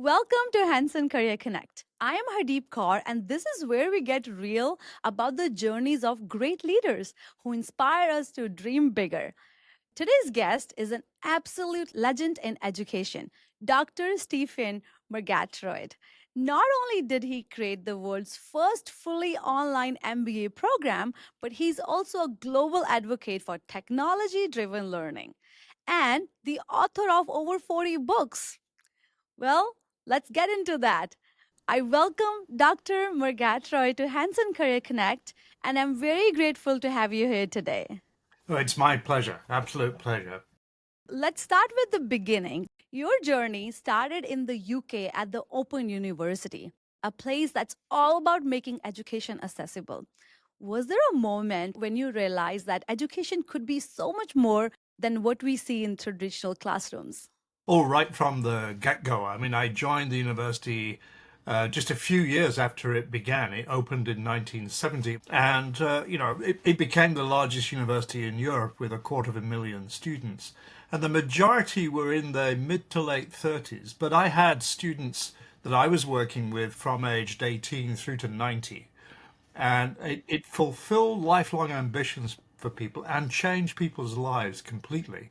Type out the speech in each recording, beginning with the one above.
Welcome to Hanson Career Connect. I am Hardeep Kaur, and this is where we get real about the journeys of great leaders who inspire us to dream bigger. Today's guest is an absolute legend in education, Dr. Stephen Murgatroyd. Not only did he create the world's first fully online MBA program, but he's also a global advocate for technology driven learning and the author of over 40 books. Well, let's get into that. I welcome Dr. Murgatroyd to Hanson Career Connect, and I'm very grateful to have you here today. Oh, it's my pleasure. Absolute pleasure. Let's start with the beginning. Your journey started in the UK at the Open University, a place that's all about making education accessible. Was there a moment when you realized that education could be so much more than what we see in traditional classrooms? All right from the get-go. I mean, I joined the university just a few years after it began. It opened in 1970, and it became the largest university in Europe with 250,000 students. And the majority were in their mid to late 30s. But I had students that I was working with from aged 18 through to 90. And it fulfilled lifelong ambitions for people and changed people's lives completely.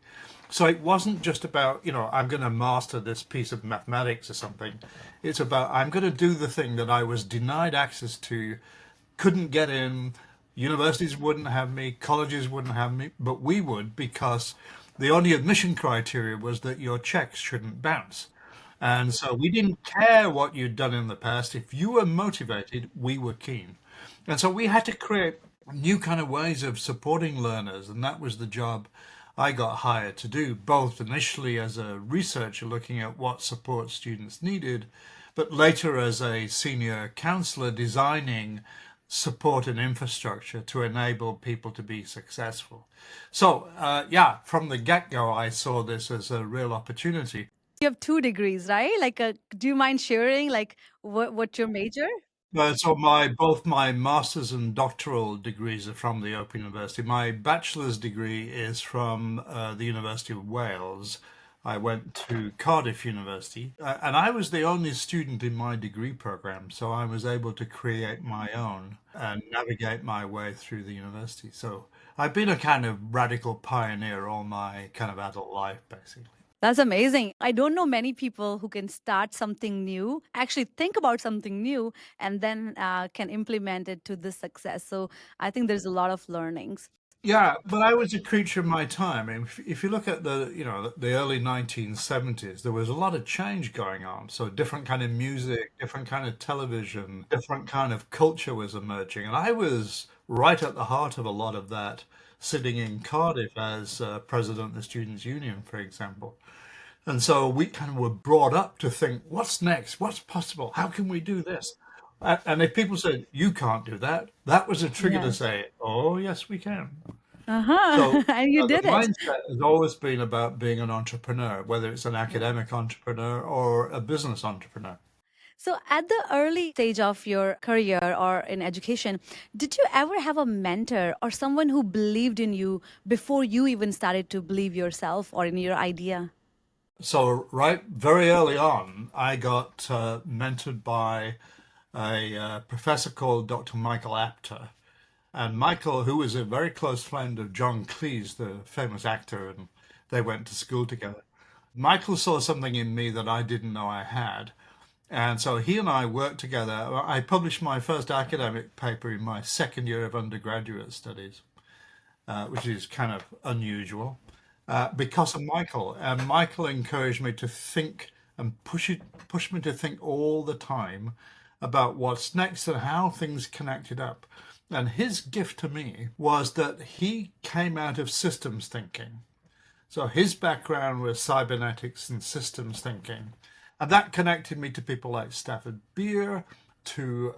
So it wasn't just about, I'm going to master this piece of mathematics or something. It's about, I'm going to do the thing that I was denied access to, couldn't get in, universities wouldn't have me, colleges wouldn't have me, but we would, because the only admission criteria was that your checks shouldn't bounce. And so we didn't care what you'd done in the past. If you were motivated, we were keen. And so we had to create new kind of ways of supporting learners, and that was the job I got hired to do, both initially as a researcher looking at what support students needed, but later as a senior counselor designing support and infrastructure to enable people to be successful. So, yeah, from the get-go, I saw this as a real opportunity. You have two degrees, right? Do you mind sharing what your major? So both my master's and doctoral degrees are from the Open University. My bachelor's degree is from the University of Wales. I went to Cardiff University, and I was the only student in my degree program, so I was able to create my own and navigate my way through the university. So I've been a kind of radical pioneer all my kind of adult life, basically. That's amazing. I don't know many people who can start something new, actually think about something new, and then can implement it to this success. So I think there's a lot of learnings. Yeah, but I was a creature of my time. If you look at the early 1970s, there was a lot of change going on. So different kind of music, different kind of television, different kind of culture was emerging. And I was right at the heart of a lot of that, sitting in Cardiff as president of the Students' Union, for example. And so we kind of were brought up to think, what's next? What's possible? How can we do this? And if people said, you can't do that, that was a trigger to Yes. say, oh, yes, we can. Uh-huh. So And you the did it. mindset has always been about being an entrepreneur, whether it's an academic entrepreneur or a business entrepreneur. So, at the early stage of your career or in education, did you ever have a mentor or someone who believed in you before you even started to believe yourself or in your idea? So right very early on, I got mentored by a professor called Dr. Michael Apter. And Michael, who was a very close friend of John Cleese, the famous actor, and they went to school together. Michael saw something in me that I didn't know I had. And so he and I worked together. I published my first academic paper in my second year of undergraduate studies, which is kind of unusual because of Michael. And Michael encouraged me to think and push me to think all the time about what's next and how things connected up. And his gift to me was that he came out of systems thinking. So his background was cybernetics and systems thinking. And that connected me to people like Stafford Beer, to,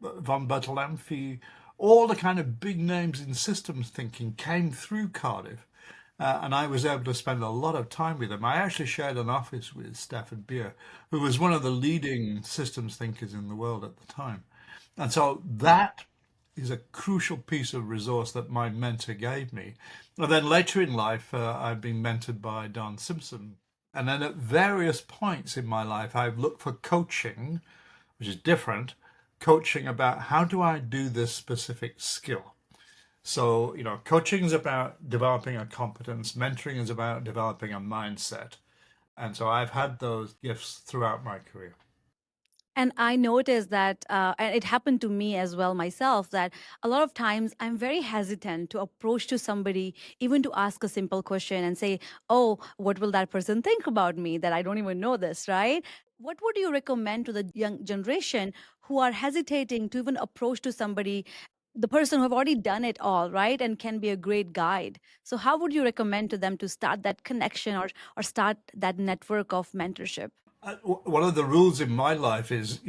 von Bertalanffy. All the kind of big names in systems thinking came through Cardiff. And I was able to spend a lot of time with him. I actually shared an office with Stafford Beer, who was one of the leading systems thinkers in the world at the time. And so that is a crucial piece of resource that my mentor gave me. And then later in life, I've been mentored by Don Simpson. And then at various points in my life, I've looked for coaching, which is different, coaching about how do I do this specific skill. So, coaching is about developing a competence, mentoring is about developing a mindset. And so I've had those gifts throughout my career. And I noticed that, and it happened to me as well myself, that a lot of times I'm very hesitant to approach to somebody, even to ask a simple question and say, "Oh, what will that person think about me? That I don't even know this, right?" What would you recommend to the young generation who are hesitating to even approach to somebody, the person who have already done it all, right, and can be a great guide? So, how would you recommend to them to start that connection or start that network of mentorship? One of the rules in my life is,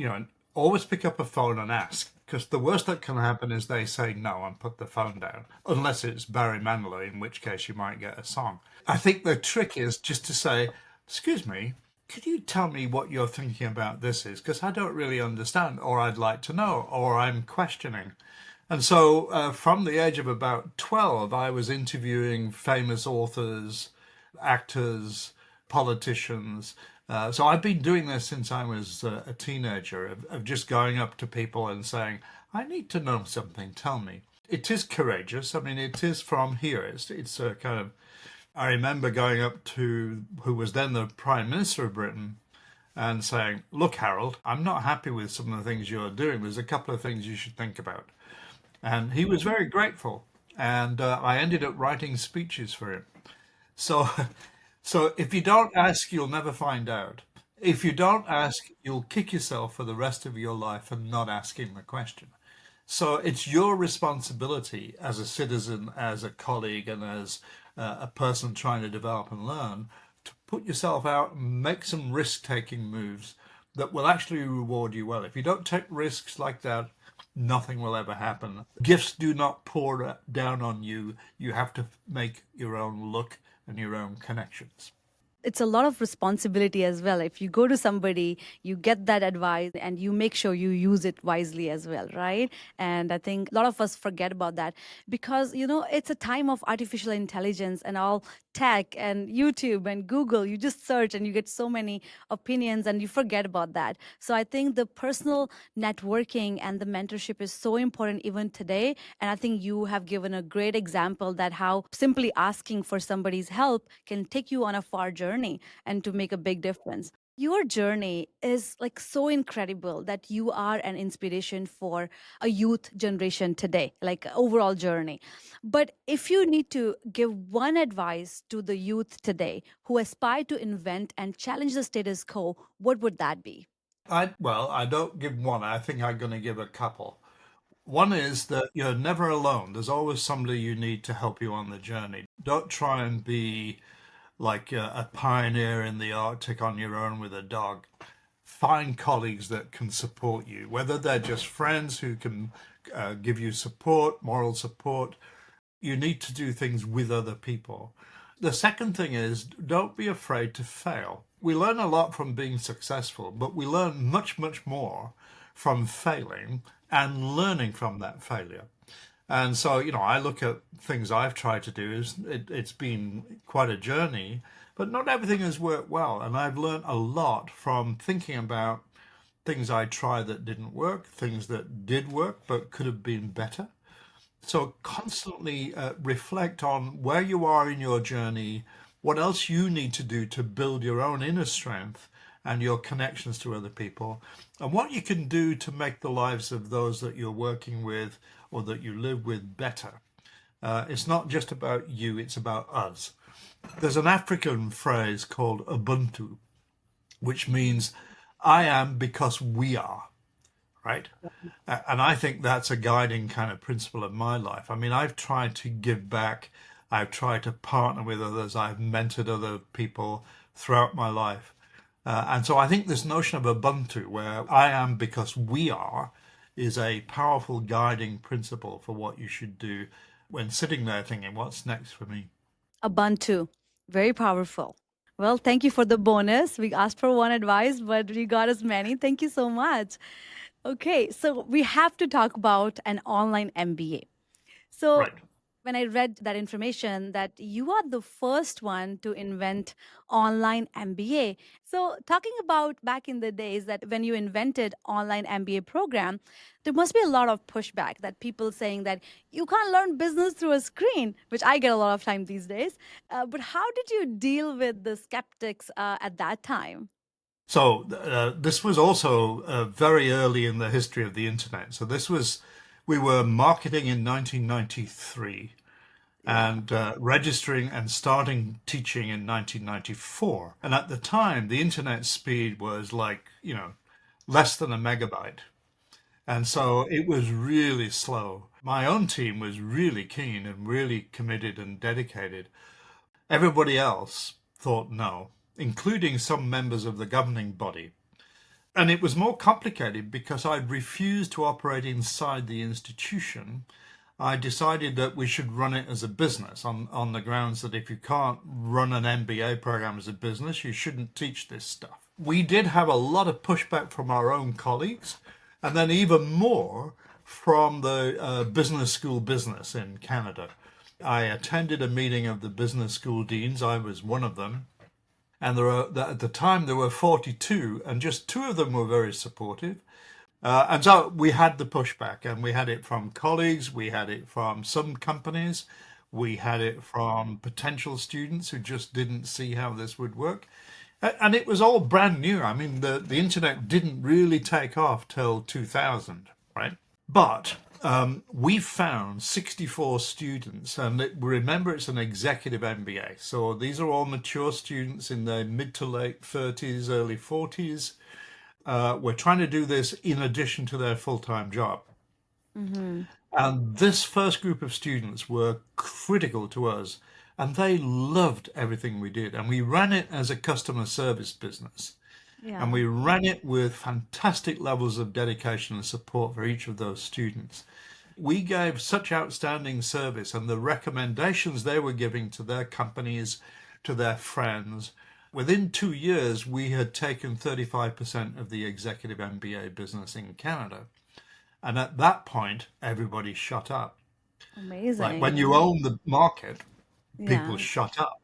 always pick up a phone and ask, because the worst that can happen is they say no and put the phone down, unless it's Barry Manilow, in which case you might get a song. I think the trick is just to say, excuse me, could you tell me what you're thinking about this is? Because I don't really understand, or I'd like to know, or I'm questioning. And so from the age of about 12, I was interviewing famous authors, actors, politicians. So I've been doing this since I was a teenager, of just going up to people and saying, I need to know something, tell me. It is courageous. I mean, it is from here. It's a kind of, I remember going up to who was then the Prime Minister of Britain and saying, look, Harold, I'm not happy with some of the things you're doing. There's a couple of things you should think about. And he was very grateful. And I ended up writing speeches for him. So, so if you don't ask, you'll never find out. If you don't ask, you'll kick yourself for the rest of your life for not asking the question. So it's your responsibility as a citizen, as a colleague, and as a person trying to develop and learn to put yourself out and make some risk-taking moves that will actually reward you well. If you don't take risks like that, nothing will ever happen. Gifts do not pour down on you. You have to make your own luck and your own connections. It's a lot of responsibility as well. If you go to somebody, you get that advice and you make sure you use it wisely as well, right? And I think a lot of us forget about that because, it's a time of artificial intelligence and all tech and YouTube and Google. You just search and you get so many opinions and you forget about that. So I think the personal networking and the mentorship is so important even today. And I think you have given a great example that how simply asking for somebody's help can take you on a far journey and to make a big difference. Your journey is like so incredible that you are an inspiration for a youth generation today, like overall journey. But if you need to give one advice to the youth today who aspire to invent and challenge the status quo, what would that be? I don't give one. I think I'm going to give a couple. One is that you're never alone. There's always somebody you need to help you on the journey. Don't try and be like a pioneer in the Arctic on your own with a dog. Find colleagues that can support you, whether they're just friends who can give you support, moral support. You need to do things with other people. The second thing is don't be afraid to fail. We learn a lot from being successful, but we learn much, much more from failing and learning from that failure. And so, I look at things I've tried to do. It's been quite a journey, but not everything has worked well. And I've learned a lot from thinking about things I tried that didn't work, things that did work but could have been better. So constantly reflect on where you are in your journey, what else you need to do to build your own inner strength and your connections to other people, and what you can do to make the lives of those that you're working with or that you live with better. It's not just about you, it's about us. There's an African phrase called Ubuntu, which means I am because we are, right? And I think that's a guiding kind of principle of my life. I mean, I've tried to give back, I've tried to partner with others, I've mentored other people throughout my life. And so I think this notion of Ubuntu, where I am because we are, is a powerful guiding principle for what you should do when sitting there thinking, what's next for me? Ubuntu, very powerful. Well, thank you for the bonus. We asked for one advice, but we got as many. Thank you so much. Okay, so we have to talk about an online MBA. So Right. when I read that information that you are the first one to invent online MBA. So, talking about back in the days that when you invented online MBA program, there must be a lot of pushback that people saying that you can't learn business through a screen, which I get a lot of time these days. But how did you deal with the skeptics at that time? So this was also very early in the history of the internet. So we were marketing in 1993 Yeah. and registering and starting teaching in 1994. And at the time, the internet speed was like, less than a megabyte. And so it was really slow. My own team was really keen and really committed and dedicated. Everybody else thought no, including some members of the governing body. And it was more complicated because I'd refused to operate inside the institution. I decided that we should run it as a business on the grounds that if you can't run an MBA program as a business, you shouldn't teach this stuff. We did have a lot of pushback from our own colleagues, and then even more from the business school business in Canada. I attended a meeting of the business school deans. I was one of them. And at the time there were 42, and just two of them were very supportive. And so we had the pushback, and we had it from colleagues, we had it from some companies, we had it from potential students who just didn't see how this would work. And it was all brand new. I mean, the internet didn't really take off till 2000, right? But we found 64 students, and remember, it's an executive MBA. So these are all mature students in their mid to late 30s, early 40s. We're trying to do this in addition to their full-time job. Mm-hmm. And this first group of students were critical to us, and they loved everything we did. And we ran it as a customer service business. And Yeah. we ran it with fantastic levels of dedication and support for each of those students. We gave such outstanding service, and the recommendations they were giving to their companies, to their friends. Within 2 years, we had taken 35% of the executive MBA business in Canada. And at that point, everybody shut up. Like when Amazing. you own the market, people Yeah. shut up.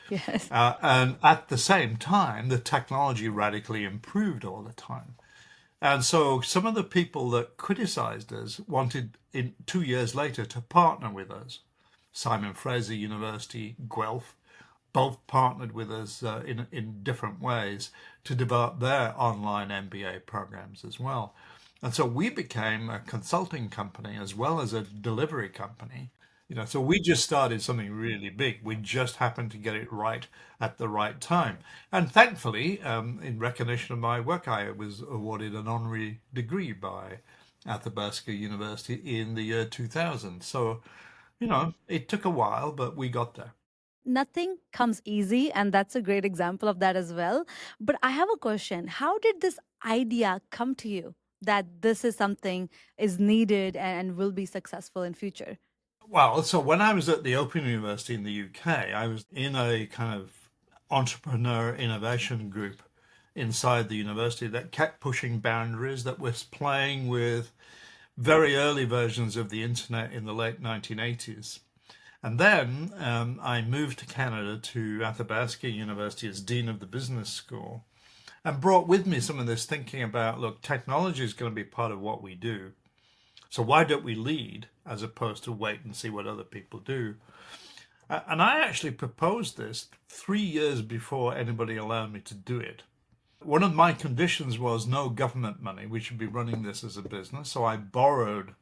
Yes. And at the same time, the technology radically improved all the time. And so some of the people that criticized us wanted, in 2 years later, to partner with us. Simon Fraser University, Guelph, both partnered with us in different ways to develop their online MBA programs as well. And so we became a consulting company as well as a delivery company. So we just started something really big. We just happened to get it right at the right time. And thankfully, in recognition of my work, I was awarded an honorary degree by Athabasca University in the year 2000. So, it took a while, but we got there. Nothing comes easy, and that's a great example of that as well. But I have a question. How did this idea come to you that this is something is needed and will be successful in future? Well, so when I was at the Open University in the UK, I was in a kind of entrepreneur innovation group inside the university that kept pushing boundaries, that was playing with very early versions of the internet in the late 1980s. And then I moved to Canada to Athabasca University as Dean of the Business School and brought with me some of this thinking about, look, technology is going to be part of what we do. So why don't we lead as opposed to wait and see what other people do? And I actually proposed this 3 years before anybody allowed me to do it. One of my conditions was no government money. We should be running this as a business. So I borrowed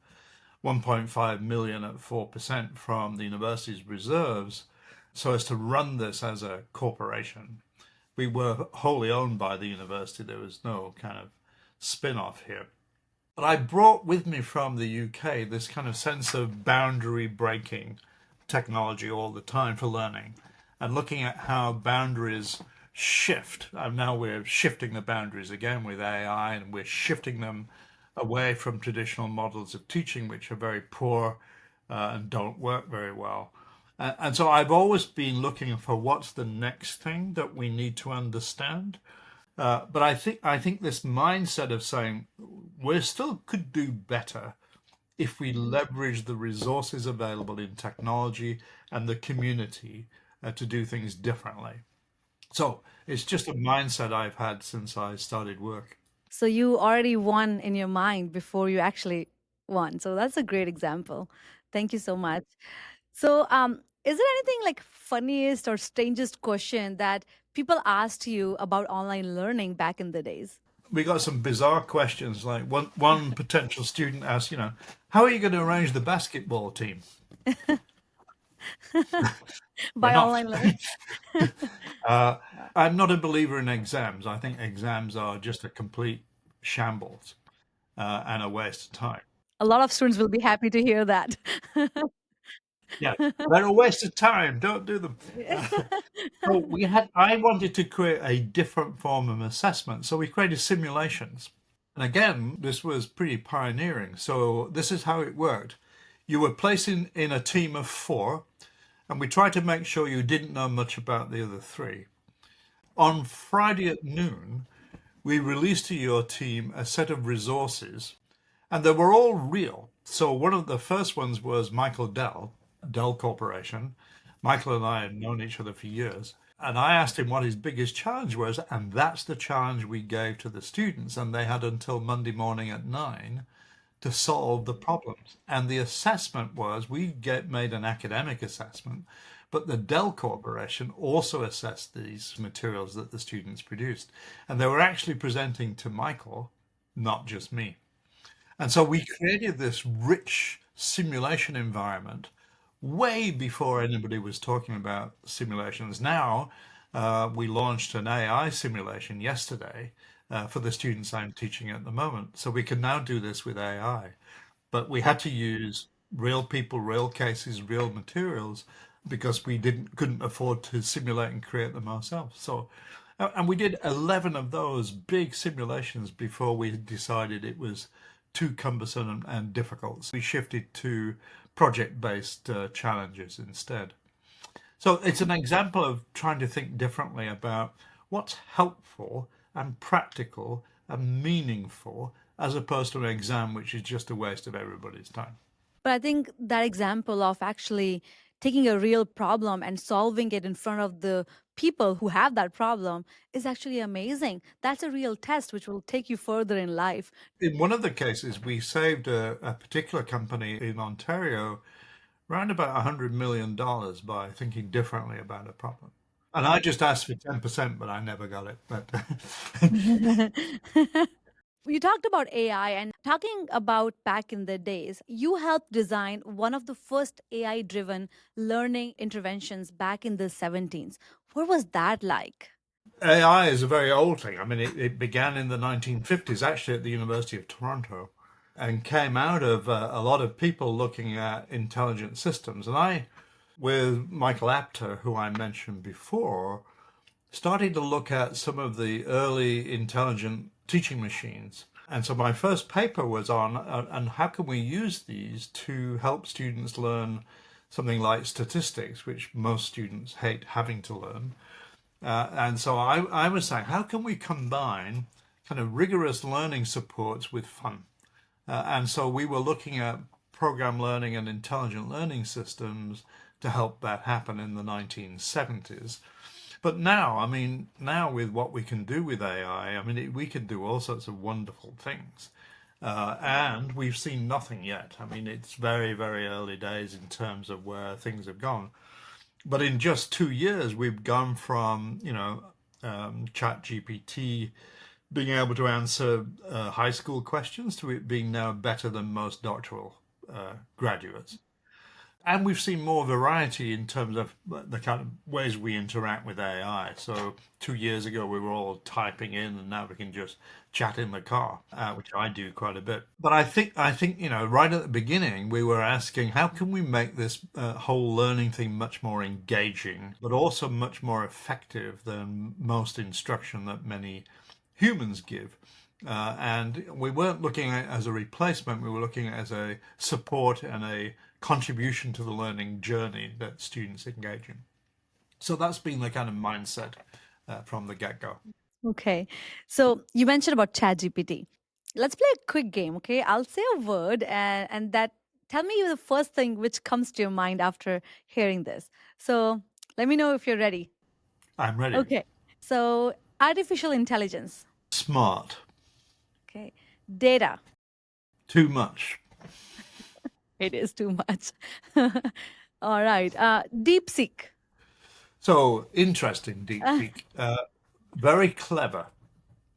1.5 million at 4% from the university's reserves so as to run this as a corporation. We were wholly owned by the university. There was no kind of spin-off here. But I brought with me from the UK this kind of sense of boundary breaking technology all the time for learning and looking at how boundaries shift. And now we're shifting the boundaries again with AI, and we're shifting them away from traditional models of teaching, which are very poor and don't work very well. And so I've always been looking for what's the next thing that we need to understand. But I think this mindset of saying we still could do better if we leverage the resources available in technology and the community to do things differently. So it's just a mindset I've had since I started work. So you already won in your mind before you actually won. So that's a great example. Thank you so much. So, is there anything like funniest or strangest question that people asked you about online learning back in the days? We got some bizarre questions. Like one potential student asked, how are you going to arrange the basketball team? We're By not. online learning? uh, I'm not a believer in exams. I think exams are just a complete shambles and a waste of time. A lot of students will be happy to hear that. Yeah, they're a waste of time. Don't do them. So I wanted to create a different form of assessment. So we created simulations. And again, this was pretty pioneering. So this is how it worked. You were placed in a team of four, and we tried to make sure you didn't know much about the other three. On Friday at noon, we released to your team a set of resources, and they were all real. So one of the first ones was Michael Dell Corporation. Michael and I had known each other for years. And I asked him what his biggest challenge was, and that's the challenge we gave to the students. And they had until Monday morning at 9 to solve the problems. And the assessment was made an academic assessment, but the Dell Corporation also assessed these materials that the students produced. And they were actually presenting to Michael, not just me. And so we created this rich simulation environment way before anybody was talking about simulations. Now, we launched an AI simulation yesterday for the students I'm teaching at the moment. So we can now do this with AI. But we had to use real people, real cases, real materials because we couldn't afford to simulate and create them ourselves. So, and we did 11 of those big simulations before we decided it was too cumbersome and difficult. So we shifted to project-based challenges instead. So it's an example of trying to think differently about what's helpful and practical and meaningful as opposed to an exam which is just a waste of everybody's time. But I think that example of actually taking a real problem and solving it in front of the people who have that problem is actually amazing. That's a real test which will take you further in life. In one of the cases, we saved a particular company in Ontario around about $100 million by thinking differently about a problem. And I just asked for 10%, but I never got it. But You talked about AI and talking about back in the days, you helped design one of the first AI driven learning interventions back in the 17s. What was that like? AI is a very old thing. I mean, it began in the 1950s, actually at the University of Toronto, and came out of a lot of people looking at intelligent systems. And I, with Michael Apter, who I mentioned before, started to look at some of the early intelligent teaching machines. And so my first paper was on how can we use these to help students learn something like statistics, which most students hate having to learn. And so I was saying, how can we combine kind of rigorous learning supports with fun? And so we were looking at program learning and intelligent learning systems to help that happen in the 1970s. But now, I mean, now with what we can do with AI, I mean, we can do all sorts of wonderful things. And we've seen nothing yet. I mean, it's very, very early days in terms of where things have gone. But in just 2 years, we've gone from, Chat GPT being able to answer high school questions to it being now better than most doctoral graduates. And we've seen more variety in terms of the kind of ways we interact with AI. So 2 years ago, we were all typing in, and now we can just chat in the car, which I do quite a bit. But I think, right at the beginning, we were asking, how can we make this whole learning thing much more engaging, but also much more effective than most instruction that many humans give? And we weren't looking at it as a replacement, we were looking at it as a support and a contribution to the learning journey that students engage in. So that's been the kind of mindset from the get-go. Okay. So you mentioned about ChatGPT. Let's play a quick game, okay? I'll say a word and that Tell me the first thing which comes to your mind after hearing this. So let me know if you're ready. I'm ready. Okay. So artificial intelligence. Smart. Okay. Data. Too much. It is too much. All right. Deep seek. So interesting, Uh, DeepSeek. Very clever.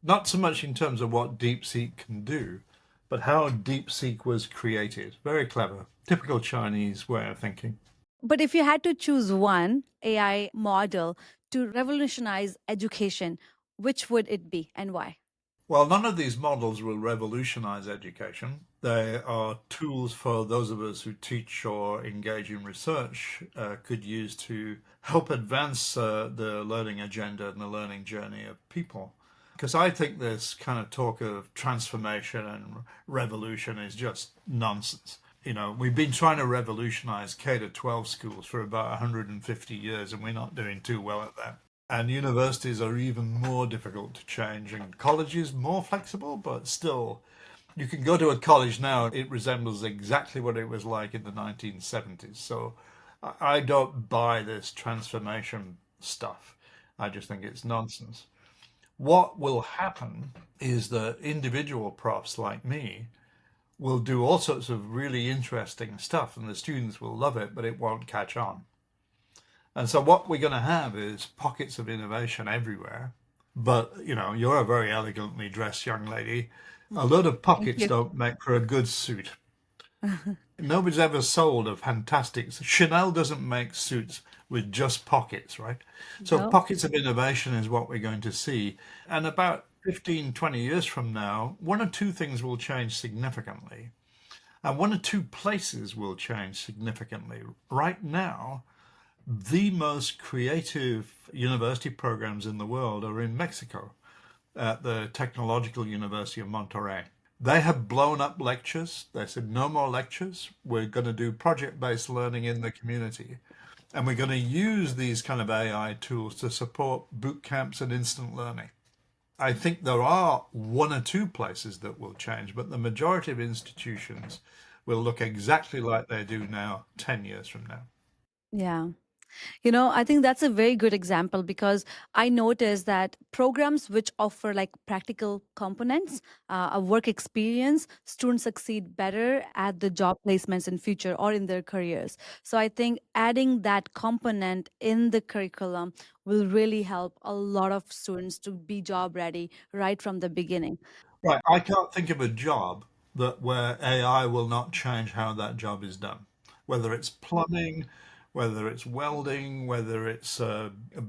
Not so much in terms of what DeepSeek can do, but how DeepSeek was created. Very clever. Typical Chinese way of thinking. but if you had to choose one AI model to revolutionize education, which would it be and why? Well, none of these models will revolutionize education. They are tools for those of us who teach or engage in research could use to help advance the learning agenda and the learning journey of people. Because I think this kind of talk of transformation and revolution is just nonsense. You know, we've been trying to revolutionize K to 12 schools for about 150 years, and we're not doing too well at that. And universities are even more difficult to change, and colleges more flexible, but still, you can go to a college now, it resembles exactly what it was like in the 1970s. So I don't buy this transformation stuff. I just think it's nonsense. What will happen is that individual profs like me will do all sorts of really interesting stuff, and the students will love it, but it won't catch on. And so what we're going to have is pockets of innovation everywhere. But, you know, you're a very elegantly dressed young lady. A load of Thank pockets you. don't make for a good suit. Nobody's ever sold a fantastic. Chanel doesn't make suits with just pockets, right? So No. pockets of innovation is what we're going to see. And about 15, 20 years from now, one or two things will change significantly. And one or two places will change significantly. Right now, the most creative university programs in the world are in Mexico at the Technological University of Monterrey. They have blown up lectures. They said, no more lectures. We're going to do project based learning in the community. And we're going to use these kind of AI tools to support boot camps and instant learning. I think there are one or two places that will change, but the majority of institutions will look exactly like they do now 10 years from now. Yeah. I think that's a very good example because I noticed that programs which offer like practical components, a work experience, students succeed better at the job placements in future or in their careers. So I think adding that component in the curriculum will really help a lot of students to be job ready right from the beginning. Right. I can't think of a job that where AI will not change how that job is done. Whether it's plumbing, whether it's welding, whether it's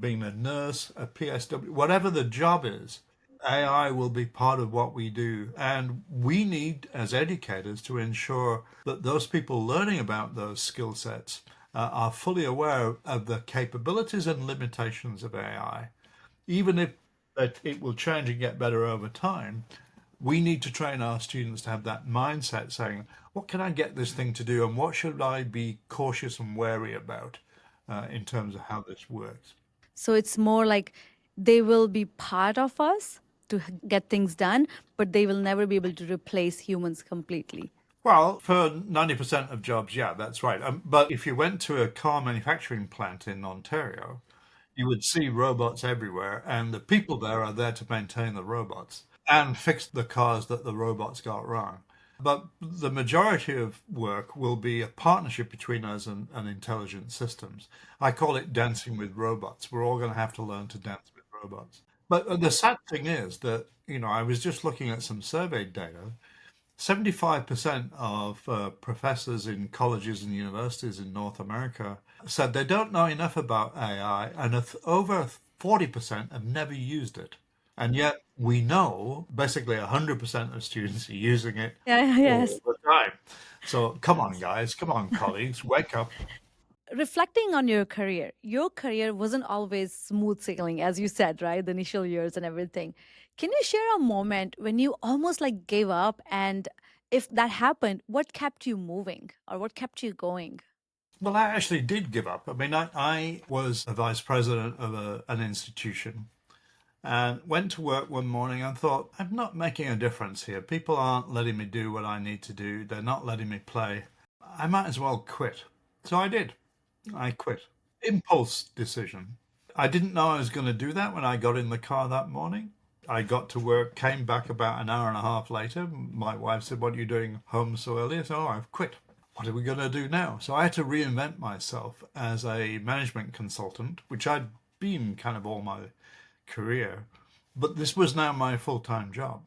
being a nurse, a PSW, whatever the job is, AI will be part of what we do. And we need, as educators, to ensure that those people learning about those skill sets are fully aware of the capabilities and limitations of AI. Even if that it will change and get better over time, we need to train our students to have that mindset saying, what can I get this thing to do and what should I be cautious and wary about in terms of how this works? So it's more like they will be part of us to get things done, but they will never be able to replace humans completely. Well, for 90% of jobs, yeah, that's right. But if you went to a car manufacturing plant in Ontario, you would see robots everywhere, and the people there are there to maintain the robots and fix the cars that the robots got wrong. But the majority of work will be a partnership between us and intelligent systems. I call it dancing with robots. We're all going to have to learn to dance with robots. But the sad thing is that, you know, I was just looking at some survey data. 75% of professors in colleges and universities in North America said they don't know enough about AI, and over 40% have never used it. And yet we know basically 100% of students are using it Yeah, all yes. the time. So come on, guys, come on, colleagues, wake up. Reflecting on your career wasn't always smooth sailing, as you said, right? The initial years and everything. Can you share a moment when you almost like gave up? And if that happened, what kept you moving or what kept you going? Well, I actually did give up. I mean, I was a vice president of an institution and went to work one morning and thought, I'm not making a difference here. People aren't letting me do what I need to do. They're not letting me play. I might as well quit. So I did. I quit. Impulse decision. I didn't know I was going to do that when I got in the car that morning. I got to work, came back about an hour and a half later. My wife said, "What are you doing home so early?" I said, "Oh, I've quit. What are we going to do now?" So I had to reinvent myself as a management consultant, which I'd been kind of all my career. But this was now my full time job.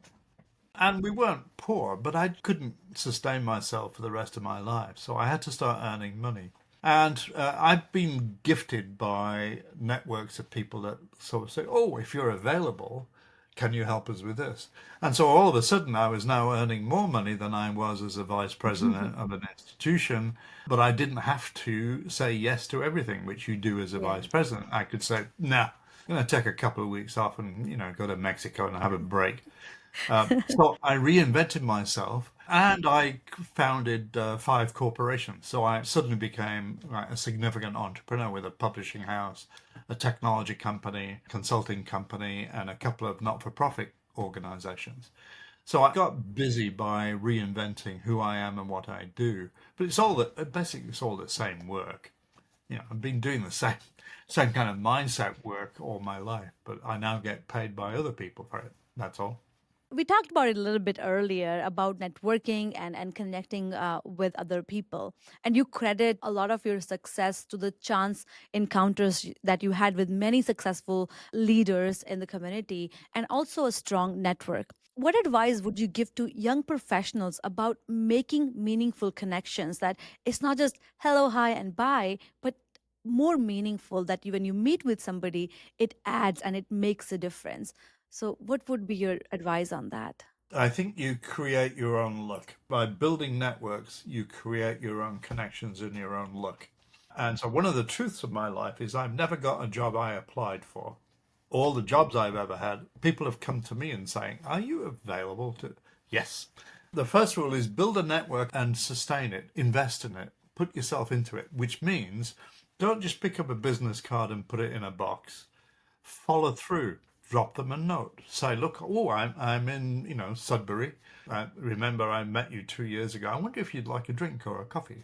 And we weren't poor, but I couldn't sustain myself for the rest of my life. So I had to start earning money. And I've been gifted by networks of people that sort of say, "Oh, if you're available, can you help us with this?" And so all of a sudden, I was now earning more money than I was as a vice president of an institution. But I didn't have to say yes to everything, which you do as a Yeah. vice president. I could say, "Nah, I'm going to take a couple of weeks off and go to Mexico and have a break." So I reinvented myself and I founded five corporations. So I suddenly became a significant entrepreneur with a publishing house, a technology company, consulting company, and a couple of not for profit organizations. So I got busy by reinventing who I am and what I do. But basically it's all the same work. I've been doing the same kind of mindset work all my life, but I now get paid by other people for it. That's all. We talked about it a little bit earlier about networking and connecting with other people. And you credit a lot of your success to the chance encounters that you had with many successful leaders in the community and also a strong network. What advice would you give to young professionals about making meaningful connections that it's not just hello, hi, and bye, but more meaningful that when you meet with somebody, it adds and it makes a difference? So, what would be your advice on that? I think you create your own luck. By building networks, you create your own connections and your own luck. And so, one of the truths of my life is I've never got a job I applied for. All the jobs I've ever had, people have come to me and saying, "Are you available to?" Yes. The first rule is build a network and sustain it, invest in it, put yourself into it, which means don't just pick up a business card and put it in a box. Follow through. Drop them a note. Say, "Look, oh, I'm in, Sudbury. Remember, I met you 2 years ago. I wonder if you'd like a drink or a coffee."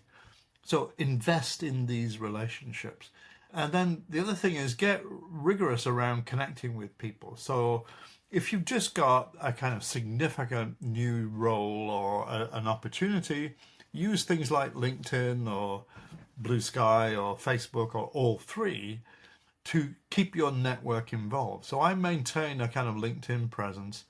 So invest in these relationships. And then the other thing is get rigorous around connecting with people. So if you've just got a kind of significant new role or an opportunity, use things like LinkedIn or Blue Sky or Facebook or all three to keep your network involved. So I maintain a kind of LinkedIn presence.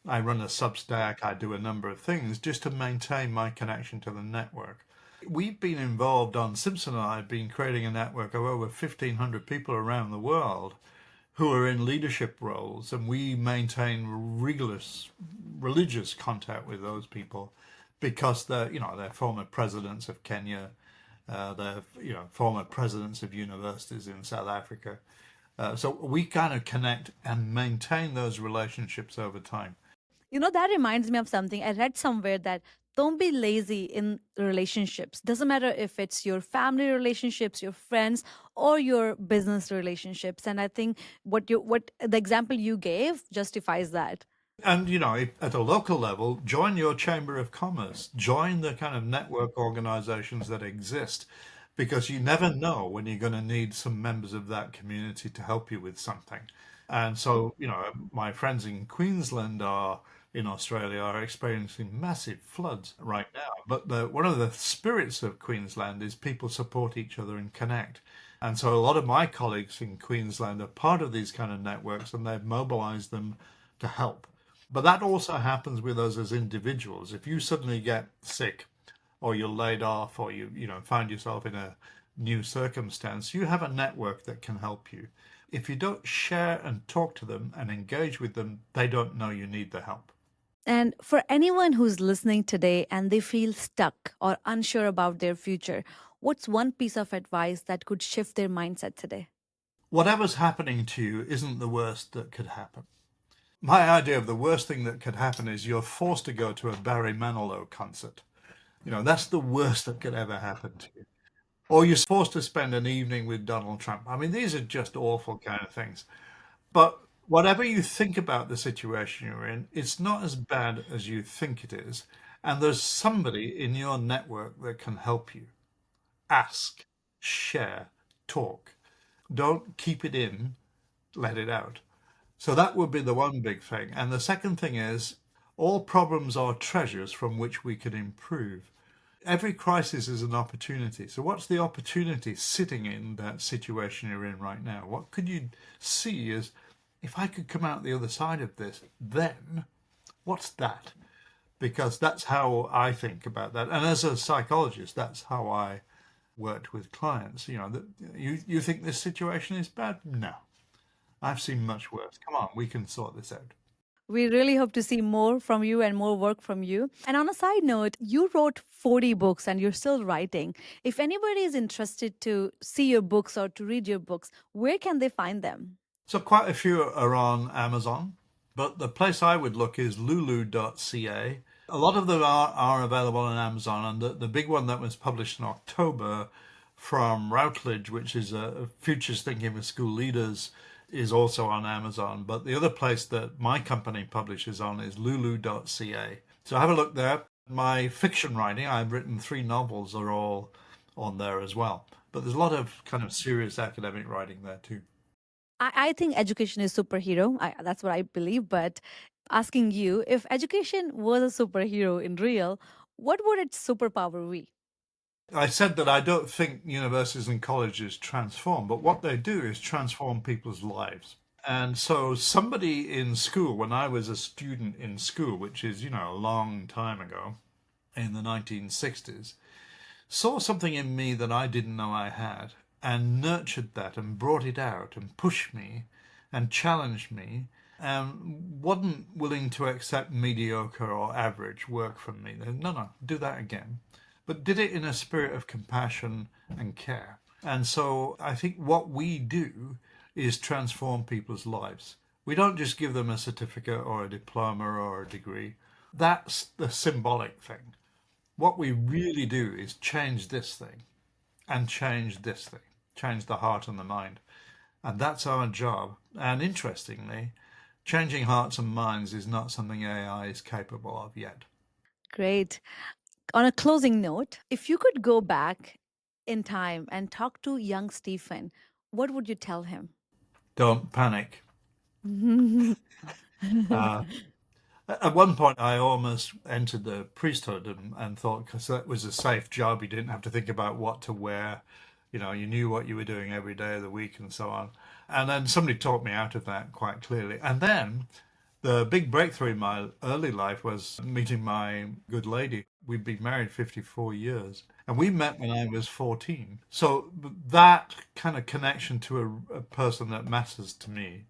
I run a Substack. I do a number of things just to maintain my connection to the network. We've been involved on Simpson and I have been creating a network of over 1,500 people around the world who are in leadership roles, and we maintain rigorous religious contact with those people because they're former presidents of Kenya, they're former presidents of universities in South Africa. So we kind of connect and maintain those relationships over time. That reminds me of something. I read somewhere that don't be lazy in relationships. Doesn't matter if it's your family relationships, your friends, or your business relationships. And I think what the example you gave justifies that. And at a local level, join your chamber of commerce, join the kind of network organizations that exist, because you never know when you're going to need some members of that community to help you with something. And so, my friends in Queensland are in Australia are experiencing massive floods right now. But one of the spirits of Queensland is people support each other and connect. And so a lot of my colleagues in Queensland are part of these kind of networks and they've mobilized them to help. But that also happens with us as individuals. If you suddenly get sick or you're laid off or you find yourself in a new circumstance, you have a network that can help you. If you don't share and talk to them and engage with them, they don't know you need the help. And for anyone who's listening today and they feel stuck or unsure about their future, what's one piece of advice that could shift their mindset today? Whatever's happening to you isn't the worst that could happen. My idea of the worst thing that could happen is you're forced to go to a Barry Manilow concert. That's the worst that could ever happen to you. Or you're forced to spend an evening with Donald Trump. I mean, these are just awful kind of things. But whatever you think about the situation you're in, it's not as bad as you think it is. And there's somebody in your network that can help you. Ask, share, talk. Don't keep it in, let it out. So that would be the one big thing. And the second thing is all problems are treasures from which we can improve. Every crisis is an opportunity. So what's the opportunity sitting in that situation you're in right now? What could you see as if I could come out the other side of this, then what's that? Because that's how I think about that. And as a psychologist, that's how I worked with clients. That you think this situation is bad? No, I've seen much worse. Come on, we can sort this out. We really hope to see more from you and more work from you. And on a side note, you wrote 40 books and you're still writing. If anybody is interested to see your books or to read your books, where can they find them? So quite a few are on Amazon, but the place I would look is lulu.ca. A lot of them are available on Amazon, and the big one that was published in October from Routledge, which is a Futures Thinking for School Leaders, is also on Amazon. But the other place that my company publishes on is lulu.ca. So have a look there. My fiction writing, I've written 3 novels, are all on there as well. But there's a lot of kind of serious academic writing there too. I think education is superhero. That's what I believe. But asking you, if education was a superhero in real, what would its superpower be? I said that I don't think universities and colleges transform, but what they do is transform people's lives. And so somebody in school, when I was a student in school, which is, a long time ago in the 1960s, saw something in me that I didn't know I had and nurtured that and brought it out and pushed me and challenged me and wasn't willing to accept mediocre or average work from me. No, no, do that again. But did it in a spirit of compassion and care. And so I think what we do is transform people's lives. We don't just give them a certificate or a diploma or a degree. That's the symbolic thing. What we really do is change this thing and change this thing, change the heart and the mind. And that's our job. And interestingly, changing hearts and minds is not something AI is capable of yet. Great. On a closing note, if you could go back in time and talk to young Stephen, what would you tell him? Don't panic. Uh, at one point, I almost entered the priesthood and thought, because that was a safe job, you didn't have to think about what to wear. You knew what you were doing every day of the week and so on. And then somebody talked me out of that quite clearly. And then the big breakthrough in my early life was meeting my good lady. We'd been married 54 years and we met when I was 14. So that kind of connection to a person that matters to me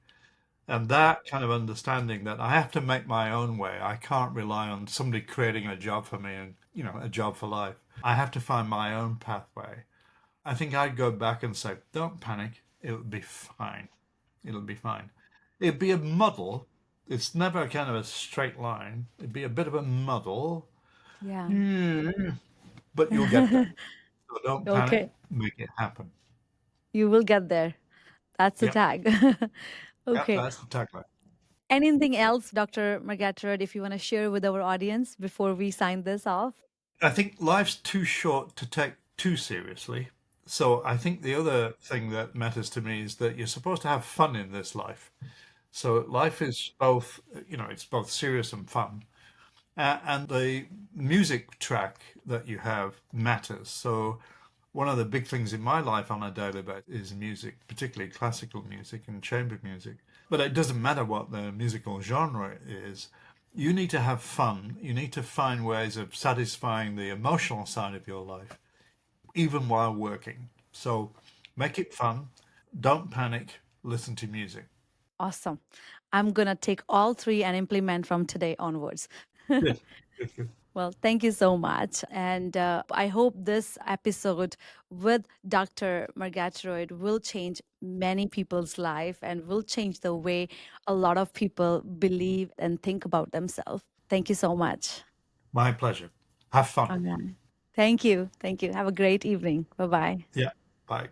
and that kind of understanding that I have to make my own way. I can't rely on somebody creating a job for me and, a job for life. I have to find my own pathway. I think I'd go back and say, don't panic. It'll be fine. It'll be fine. It'd be a muddle. It's never kind of a straight line. It'd be a bit of a muddle, Yeah. but you'll get there. So don't panic. Okay. Make it happen. You will get there. That's the Yep. tag. Yep. Okay. That's the tagline. Anything else, Dr. Murgatroyd, if you want to share with our audience before we sign this off? I think life's too short to take too seriously. So I think the other thing that matters to me is that you're supposed to have fun in this life. So life is both, it's both serious and fun. And the music track that you have matters. So one of the big things in my life on a daily basis is music, particularly classical music and chamber music. But it doesn't matter what the musical genre is. You need to have fun. You need to find ways of satisfying the emotional side of your life, even while working. So make it fun. Don't panic. Listen to music. Awesome. I'm going to take all three and implement from today onwards. Good. Good, good. Well, thank you so much. And I hope this episode with Dr. Murgatroyd will change many people's life and will change the way a lot of people believe and think about themselves. Thank you so much. My pleasure. Have fun. Okay. Thank you. Thank you. Have a great evening. Bye bye. Yeah. Bye.